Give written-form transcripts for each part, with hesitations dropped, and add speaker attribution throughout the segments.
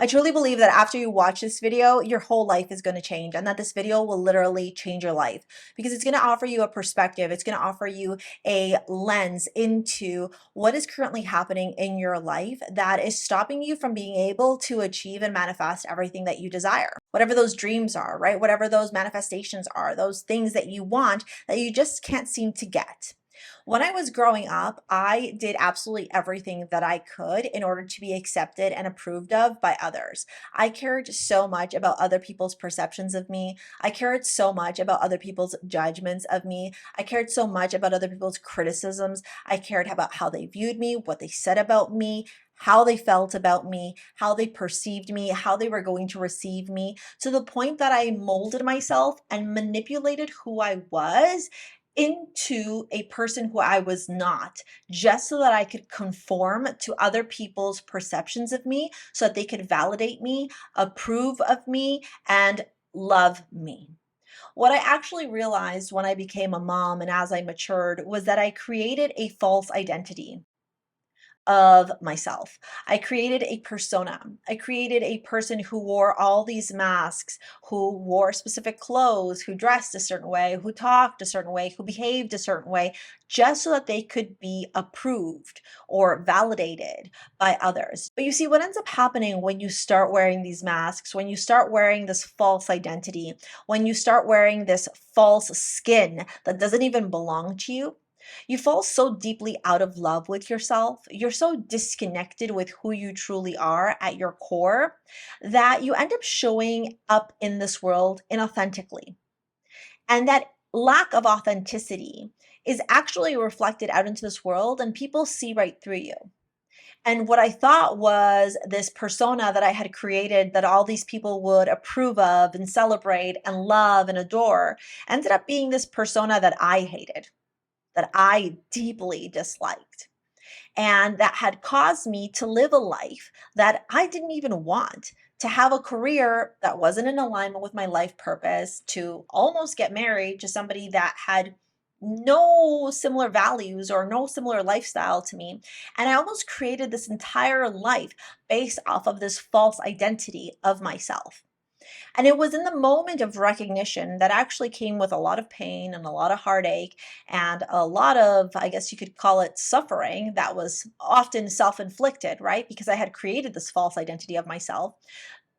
Speaker 1: I truly believe that after you watch this video, your whole life is going to change and that this video will literally change your life because it's going to offer you a perspective. It's going to offer you a lens into what is currently happening in your life that is stopping you from being able to achieve and manifest everything that you desire. Whatever those dreams are, right? Whatever those manifestations are, those things that you want that you just can't seem to get. When I was growing up, I did absolutely everything that I could in order to be accepted and approved of by others. I cared so much about other people's perceptions of me. I cared so much about other people's judgments of me. I cared so much about other people's criticisms. I cared about how they viewed me, what they said about me, how they felt about me, how they perceived me, how they were going to receive me, to the point that I molded myself and manipulated who I was into a person who I was not, just so that I could conform to other people's perceptions of me, so that they could validate me, approve of me, and love me. What I actually realized when I became a mom and as I matured was that I created a false identity of myself. I created a persona. I created a person who wore all these masks, who wore specific clothes, who dressed a certain way, who talked a certain way, who behaved a certain way, just so that they could be approved or validated by others. But you see, what ends up happening when you start wearing these masks, when you start wearing this false identity, when you start wearing this false skin that doesn't even belong to you fall so deeply out of love with yourself, you're so disconnected with who you truly are at your core, that you end up showing up in this world inauthentically. And that lack of authenticity is actually reflected out into this world, and people see right through you. And what I thought was this persona that I had created that all these people would approve of and celebrate and love and adore ended up being this persona that I hated, that I deeply disliked, and that had caused me to live a life that I didn't even want, to have a career that wasn't in alignment with my life purpose, to almost get married to somebody that had no similar values or no similar lifestyle to me. And I almost created this entire life based off of this false identity of myself. And it was in the moment of recognition that actually came with a lot of pain and a lot of heartache and a lot of, I guess you could call it, suffering that was often self-inflicted, right? Because I had created this false identity of myself.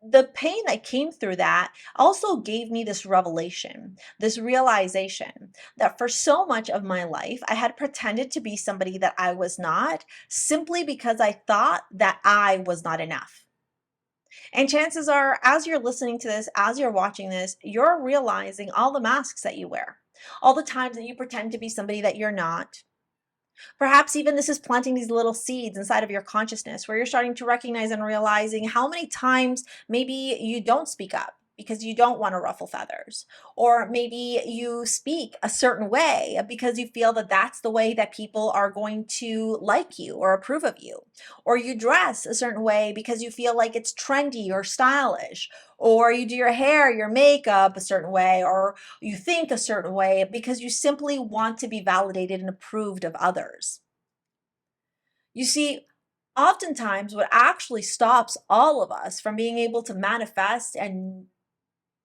Speaker 1: The pain that came through that also gave me this revelation, this realization that for so much of my life, I had pretended to be somebody that I was not, simply because I thought that I was not enough. And chances are, as you're listening to this, as you're watching this, you're realizing all the masks that you wear, all the times that you pretend to be somebody that you're not. Perhaps even this is planting these little seeds inside of your consciousness where you're starting to recognize and realizing how many times maybe you don't speak up because you don't want to ruffle feathers, or maybe you speak a certain way because you feel that that's the way that people are going to like you or approve of you, or you dress a certain way because you feel like it's trendy or stylish, or you do your hair, your makeup a certain way, or you think a certain way because you simply want to be validated and approved of others. You see, oftentimes what actually stops all of us from being able to manifest and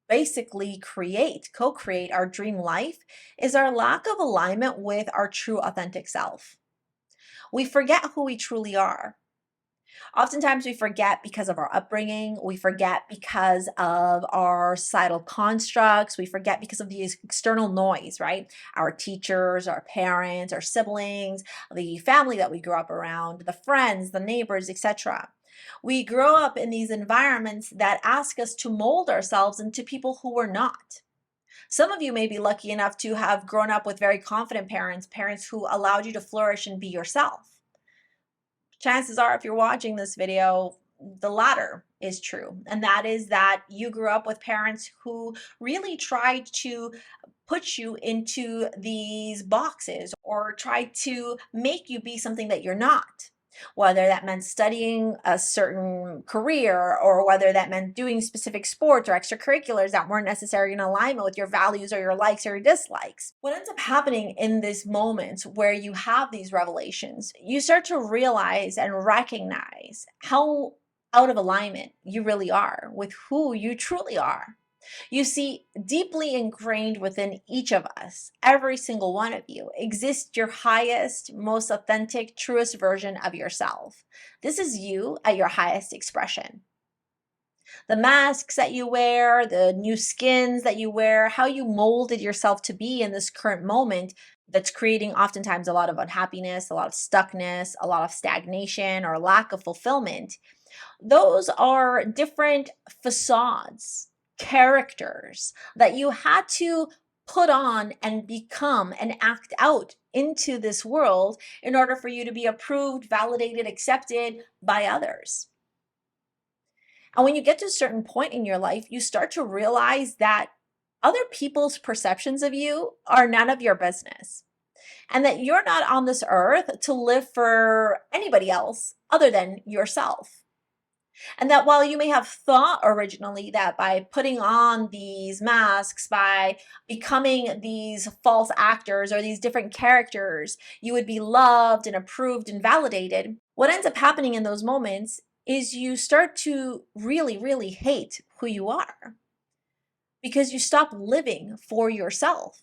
Speaker 1: basically co-create our dream life is our lack of alignment with our true authentic self. We forget who we truly are. Oftentimes we forget because of our upbringing, we forget because of our societal constructs, we forget because of the external noise, right? Our teachers, our parents, our siblings, the family that we grew up around, the friends, the neighbors, etc. We grow up in these environments that ask us to mold ourselves into people who we're not. Some of you may be lucky enough to have grown up with very confident parents, parents who allowed you to flourish and be yourself. Chances are, if you're watching this video, the latter is true. And that is that you grew up with parents who really tried to put you into these boxes or tried to make you be something that you're not. Whether that meant studying a certain career or whether that meant doing specific sports or extracurriculars that weren't necessarily in alignment with your values or your likes or your dislikes. What ends up happening in these moments where you have these revelations, you start to realize and recognize how out of alignment you really are with who you truly are. You see, deeply ingrained within each of us, every single one of you, exists your highest, most authentic, truest version of yourself. This is you at your highest expression. The masks that you wear, the new skins that you wear, how you molded yourself to be in this current moment that's creating oftentimes a lot of unhappiness, a lot of stuckness, a lot of stagnation, or lack of fulfillment. Those are different facades, characters that you had to put on and become and act out into this world in order for you to be approved, validated, accepted by others. And when you get to a certain point in your life, you start to realize that other people's perceptions of you are none of your business, and that you're not on this earth to live for anybody else other than yourself. And that while you may have thought originally that by putting on these masks, by becoming these false actors or these different characters, you would be loved and approved and validated, what ends up happening in those moments is you start to really, really hate who you are because you stop living for yourself.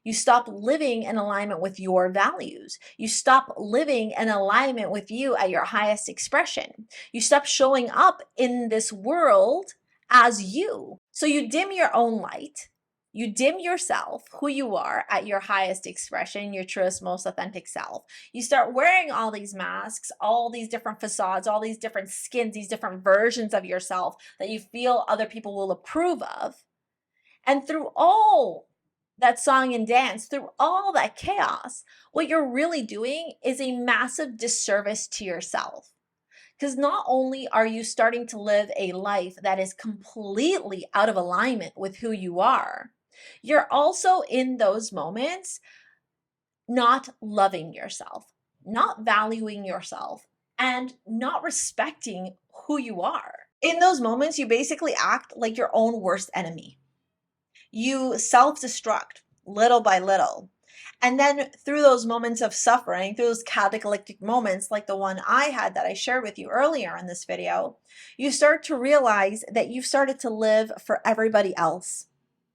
Speaker 1: You stop living in alignment with your values. You stop living in alignment with you at your highest expression. You stop showing up in this world as you. So you dim your own light. You dim yourself, who you are at your highest expression, your truest, most authentic self. You start wearing all these masks, all these different facades, all these different skins, these different versions of yourself that you feel other people will approve of. And through all that song and dance, through all that chaos, what you're really doing is a massive disservice to yourself. Because not only are you starting to live a life that is completely out of alignment with who you are, you're also in those moments not loving yourself, not valuing yourself, and not respecting who you are. In those moments, you basically act like your own worst enemy. You self-destruct little by little. And then through those moments of suffering, through those cataclysmic moments like the one I had that I shared with you earlier in this video, you start to realize that you've started to live for everybody else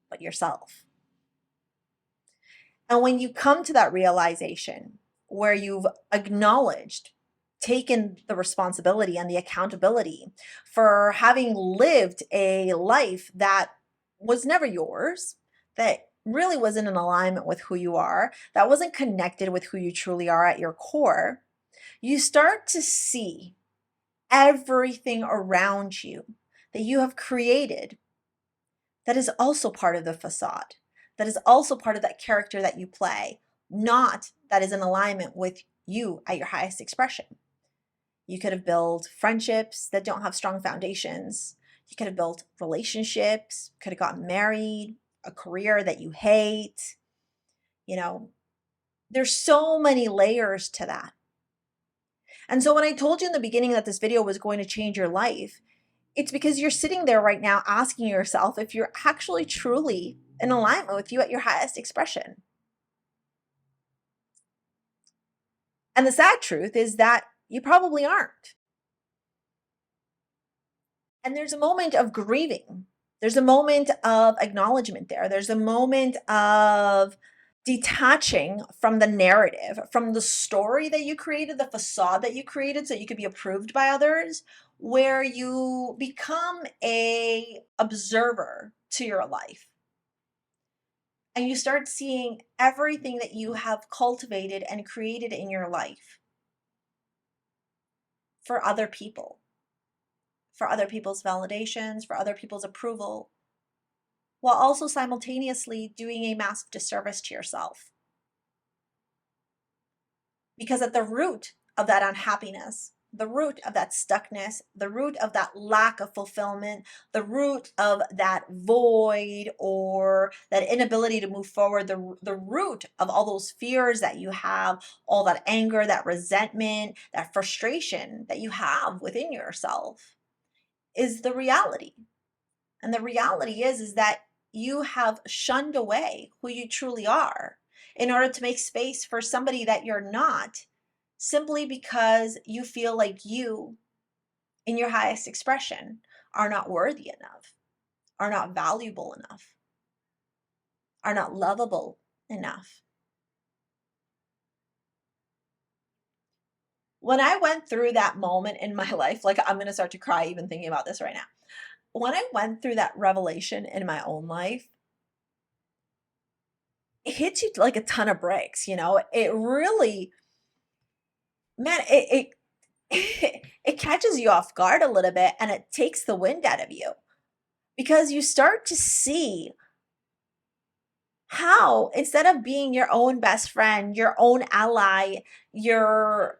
Speaker 1: but yourself. And when you come to that realization where you've acknowledged, taken the responsibility and the accountability for having lived a life that was never yours, that really wasn't in alignment with who you are, that wasn't connected with who you truly are at your core, you start to see everything around you that you have created that is also part of the facade, that is also part of that character that you play, not that is in alignment with you at your highest expression. You could have built friendships that don't have strong foundations. You could have built relationships, could have gotten married, a career that you hate. You know, there's so many layers to that. And so when I told you in the beginning that this video was going to change your life, it's because you're sitting there right now asking yourself if you're actually truly in alignment with you at your highest expression. And the sad truth is that you probably aren't. And there's a moment of grieving. There's a moment of acknowledgement there. There's a moment of detaching from the narrative, from the story that you created, the facade that you created so you could be approved by others, where you become a observer to your life. And you start seeing everything that you have cultivated and created in your life for other people, for other people's validations, for other people's approval, while also simultaneously doing a massive disservice to yourself. Because at the root of that unhappiness, the root of that stuckness, the root of that lack of fulfillment, the root of that void or that inability to move forward, the root of all those fears that you have, all that anger, that resentment, that frustration that you have within yourself is the reality. And the reality is that you have shunned away who you truly are in order to make space for somebody that you're not, simply because you feel like you in your highest expression are not worthy enough, are not valuable enough, are not lovable enough. When I went through that moment in my life, like I'm going to start to cry even thinking about this right now. When I went through that revelation in my own life, it hits you like a ton of bricks, you know? It really, man, it catches you off guard a little bit and it takes the wind out of you because you start to see how instead of being your own best friend, your own ally, your,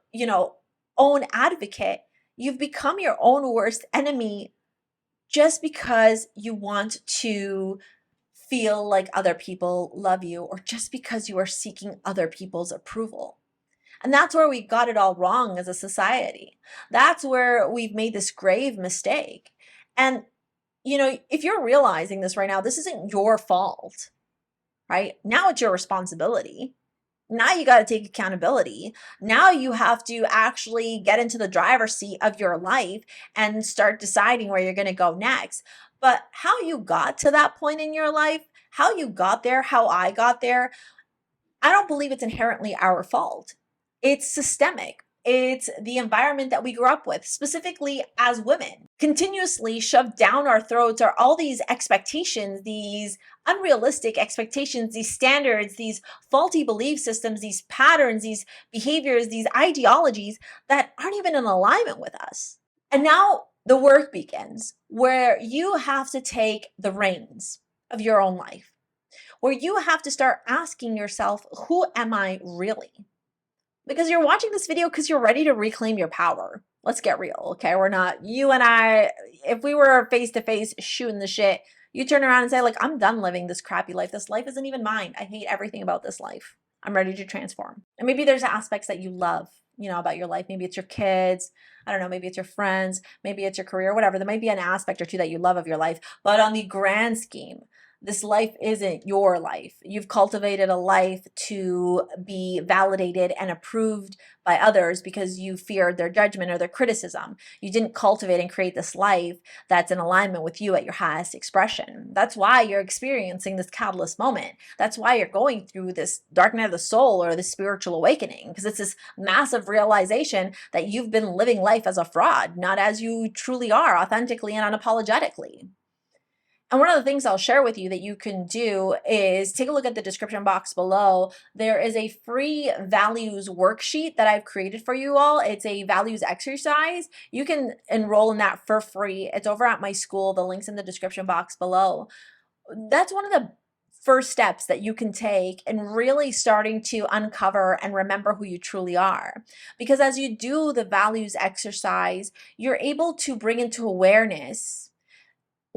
Speaker 1: own advocate, you've become your own worst enemy just because you want to feel like other people love you or just because you are seeking other people's approval. And that's where we got it all wrong as a society. That's where we've made this grave mistake. And, if you're realizing this right now, this isn't your fault, right? Now it's your responsibility. Now you got to take accountability. Now you have to actually get into the driver's seat of your life and start deciding where you're going to go next. But how you got to that point in your life, how you got there, how I got there, I don't believe it's inherently our fault. It's systemic. It's the environment that we grew up with, specifically as women. Continuously shoved down our throats are all these expectations, these unrealistic expectations, these standards, these faulty belief systems, these patterns, these behaviors, these ideologies that aren't even in alignment with us. And now the work begins where you have to take the reins of your own life, where you have to start asking yourself, who am I really? Because you're watching this video because you're ready to reclaim your power. Let's get real, okay? We're not, you and I, if we were face to face shooting the shit, you turn around and say, like, I'm done living this crappy life. This life isn't even mine. I hate everything about this life. I'm ready to transform. And maybe there's aspects that you love, about your life. Maybe it's your kids. I don't know. Maybe it's your friends. Maybe it's your career, whatever. There might be an aspect or two that you love of your life. But on the grand scheme, this life isn't your life. You've cultivated a life to be validated and approved by others because you feared their judgment or their criticism. You didn't cultivate and create this life that's in alignment with you at your highest expression. That's why you're experiencing this catalyst moment. That's why you're going through this dark night of the soul or this spiritual awakening, because it's this massive realization that you've been living life as a fraud, not as you truly are, authentically and unapologetically. And one of the things I'll share with you that you can do is take a look at the description box below. There is a free values worksheet that I've created for you all. It's a values exercise. You can enroll in that for free. It's over at my school. The link's in the description box below. That's one of the first steps that you can take in really starting to uncover and remember who you truly are. Because as you do the values exercise, you're able to bring into awareness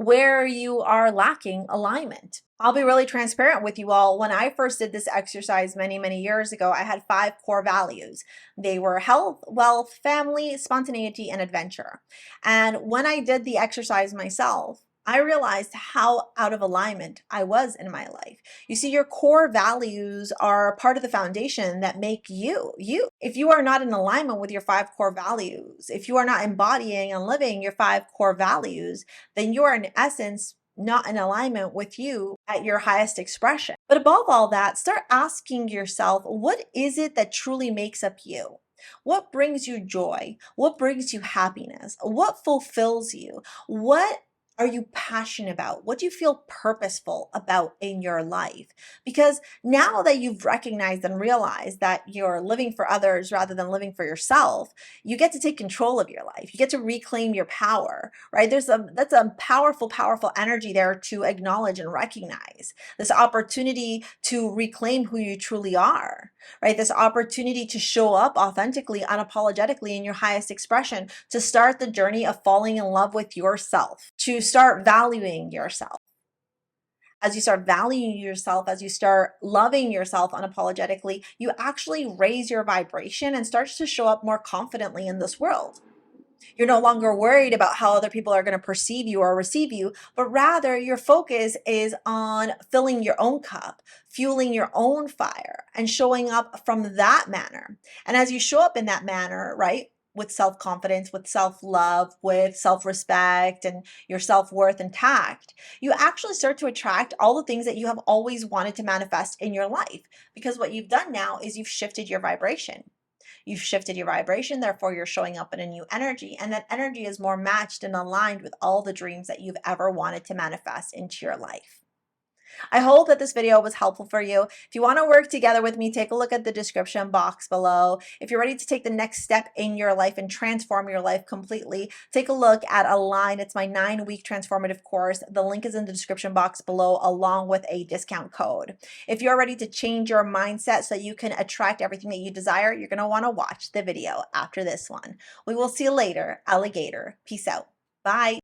Speaker 1: where you are lacking alignment. I'll be really transparent with you all. When I first did this exercise many, many years ago, I had 5 core values. They were health, wealth, family, spontaneity, and adventure. And when I did the exercise myself, I realized how out of alignment I was in my life. You see, your core values are part of the foundation that make you, you. If you are not in alignment with your 5 core values, if you are not embodying and living your 5 core values, then you are in essence not in alignment with you at your highest expression. But above all that, start asking yourself, what is it that truly makes up you? What brings you joy? What brings you happiness? What fulfills you? What are you passionate about? What do you feel purposeful about in your life? Because now that you've recognized and realized that you're living for others rather than living for yourself, you get to take control of your life. You get to reclaim your power, right? That's a powerful, powerful energy there to acknowledge and recognize. This opportunity to reclaim who you truly are, right? This opportunity to show up authentically, unapologetically in your highest expression, to start the journey of falling in love with yourself, to start valuing yourself. As you start valuing yourself, as you start loving yourself unapologetically, you actually raise your vibration and starts to show up more confidently in this world. You're no longer worried about how other people are going to perceive you or receive you, but rather your focus is on filling your own cup, fueling your own fire, and showing up from that manner. And as you show up in that manner, right, with self-confidence, with self-love, with self-respect, and your self-worth intact, you actually start to attract all the things that you have always wanted to manifest in your life. Because what you've done now is you've shifted your vibration. You've shifted your vibration, therefore you're showing up in a new energy, and that energy is more matched and aligned with all the dreams that you've ever wanted to manifest into your life. I hope that this video was helpful for you. If you want to work together with me, take a look at the description box below. If you're ready to take the next step in your life and transform your life completely, take a look at Align. It's my 9-week transformative course. The link is in the description box below, along with a discount code. If you're ready to change your mindset so that you can attract everything that you desire, you're going to want to watch the video after this one. We will see you later, alligator. Peace out. Bye.